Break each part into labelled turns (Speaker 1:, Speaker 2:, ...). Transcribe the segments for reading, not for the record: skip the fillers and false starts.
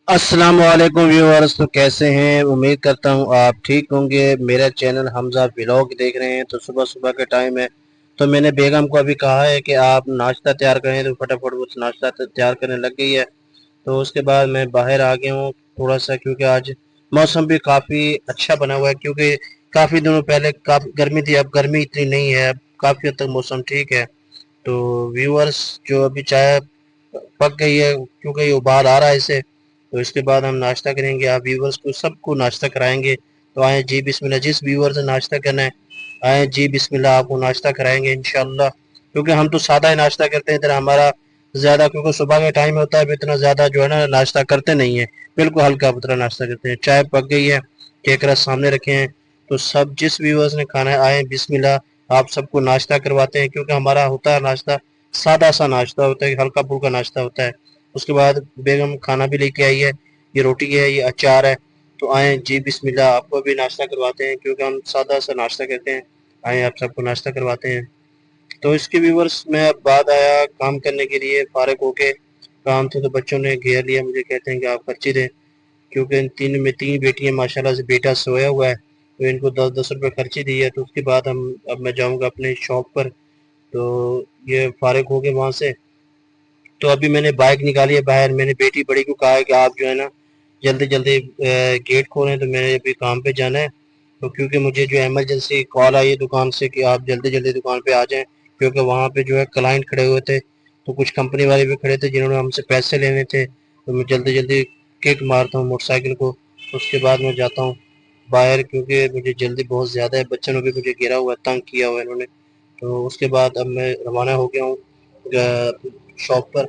Speaker 1: अस्सलाम वालेकुम व्यूअर्स। तो कैसे हैं? उम्मीद करता हूं आप ठीक होंगे। मेरा चैनल हमजा व्लॉग देख रहे हैं। तो सुबह सुबह का टाइम है, तो मैंने बेगम को अभी कहा है कि आप नाश्ता तैयार करें, तो फटाफट वो नाश्ता तैयार करने लग गई है। तो उसके बाद मैं बाहर आ गया हूँ थोड़ा सा, क्योंकि आज मौसम भी काफ़ी अच्छा बना हुआ है। क्योंकि काफ़ी दिनों पहले काफ़ी गर्मी थी, अब गर्मी इतनी नहीं है, अब काफ़ी हद तक मौसम ठीक है। तो व्यूअर्स, जो अभी चाय पक गई है, क्योंकि ये उबाल आ रहा है इसे, तो इसके बाद हम नाश्ता करेंगे। आप व्यूवर्स को सबको नाश्ता कराएंगे। तो आए जी बिस्मिल्लाह, जिस व्यूवर से नाश्ता करना है आए जी बिस्मिल्लाह, आपको नाश्ता कराएंगे इंशाल्लाह। क्योंकि हम तो सादा ही नाश्ता करते हैं, इधर हमारा ज़्यादा, क्योंकि सुबह का टाइम होता है, इतना ज़्यादा जो है ना नाश्ता करते नहीं है, बिल्कुल हल्का फुल्का नाश्ता करते हैं। चाय पक गई है, केक रस सामने रखे हैं। तो सब जिस व्यूवर्स ने खाना है आए बिस्मिल्लाह, आप सबको नाश्ता करवाते हैं। क्योंकि हमारा होता है नाश्ता सादा सा नाश्ता होता है, हल्का फुल्का नाश्ता होता है। उसके बाद बेगम खाना भी लेके आई है, ये रोटी है, ये अचार है। तो आए जी बिस्मिल्लाह, आपको भी नाश्ता करवाते हैं, क्योंकि हम सादा सा नाश्ता करते हैं। आए आप सबको नाश्ता करवाते हैं। तो इसके व्यूवर्स, मैं अब बाद आया काम करने के लिए, फारिग होके काम थे तो बच्चों ने घेर लिया, मुझे कहते हैं कि आप पर्ची दें। क्योंकि इन तीन में तीन बेटियां माशाल्लाह से, बेटा सोया हुआ है, तो इनको 10-10 रुपये खर्ची दी है। तो उसके बाद अब मैं जाऊंगा अपने शॉप पर। तो ये फारिग हो गए वहाँ से, तो अभी मैंने बाइक निकाली है बाहर। मैंने बेटी बड़ी को कहा है कि आप जो है ना जल्दी जल्दी गेट खोलें, तो मैंने अभी काम पे जाना है। तो क्योंकि मुझे जो इमरजेंसी कॉल आई है दुकान से कि आप जल्दी जल्दी दुकान पे आ जाएं, क्योंकि वहाँ पे जो है क्लाइंट खड़े हुए थे, तो कुछ कंपनी वाले भी खड़े थे जिन्होंने हमसे पैसे लेने थे। तो मैं जल्दी जल्दी किक मारता हूँ मोटरसाइकिल को, उसके बाद मैं जाता हूँ बाहर, क्योंकि मुझे जल्दी बहुत ज़्यादा है। बच्चों ने भी मुझे घेरा हुआ है, तंग किया हुआ है इन्होंने। तो उसके बाद अब मैं रवाना हो गया हूँ शॉप पर।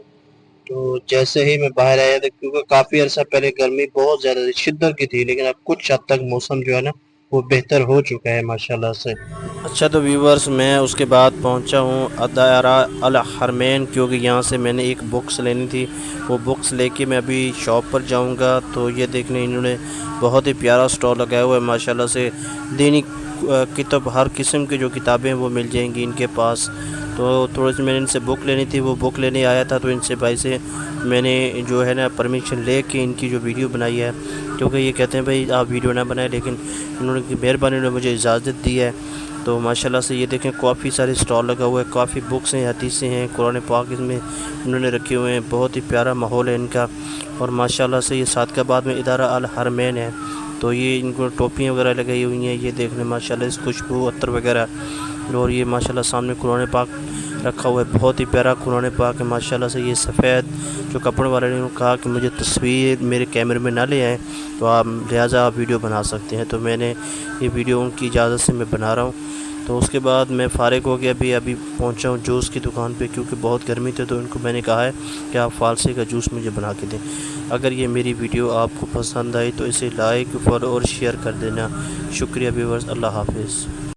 Speaker 1: तो जैसे ही मैं बाहर आया था, क्योंकि काफ़ी अर्सा पहले गर्मी बहुत ज़्यादा थी, शिद्दत की थी, लेकिन अब कुछ हद तक मौसम जो है ना वो बेहतर हो चुका है माशाल्लाह से। अच्छा, तो व्यूवर्स, मैं उसके बाद पहुंचा हूं अदारा अल हरमैन, क्योंकि यहाँ से मैंने एक बुक्स लेनी थी। वो बुक्स लेके मैं अभी शॉप पर जाऊंगा। तो ये देखने इन्होंने बहुत ही प्यारा स्टॉल लगाया हुआ है माशाल्लाह से। दीनी किताब, हर किस्म की जो किताबें वो मिल जाएंगी इनके पास। तो थोड़ी सी मैंने इनसे बुक लेनी थी, वो बुक लेने आया था। तो इनसे भाई से मैंने जो है ना परमिशन ले के इनकी जो वीडियो बनाई है, क्योंकि ये कहते हैं भाई आप वीडियो ना बनाएं, लेकिन इन्होंने की मेहरबानी ने मुझे इजाज़त दी है। तो माशाल्लाह से ये देखें काफ़ी सारे स्टॉल लगा हुआ है, काफ़ी बुक्स हैं, हदीसें हैं, कुरान पाक इसमें इन्होंने रखे हुए हैं। बहुत ही प्यारा माहौल है इनका। और माशाल्लाह से ये सादकाबाद में इदारा अल हरमैन है। तो ये इनको टोपियाँ वगैरह लगाई हुई हैं, ये देखने माशाल्लाह इस खुशबू अत्तर वगैरह। और ये माशाल्लाह सामने कुरान पाक रखा हुआ है, बहुत ही प्यारा कुरान पाक है माशाल्लाह से। ये सफ़ेद जो कपड़े वाले ने कहा कि मुझे तस्वीर मेरे कैमरे में ना ले आएँ, तो आप लिहाजा आप वीडियो बना सकते हैं। तो मैंने ये वीडियो उनकी इजाज़त से मैं बना रहा हूँ। तो उसके बाद मैं फ़ारिग हो गया, अभी पहुंचा हूँ जूस की दुकान पे, क्योंकि बहुत गर्मी थी। तो इनको मैंने कहा है कि आप फ़ालसे का जूस मुझे बना के दें। अगर ये मेरी वीडियो आपको पसंद आई तो इसे लाइक, फॉलो और शेयर कर देना। शुक्रिया व्यूअर्स, अल्लाह हाफिज़।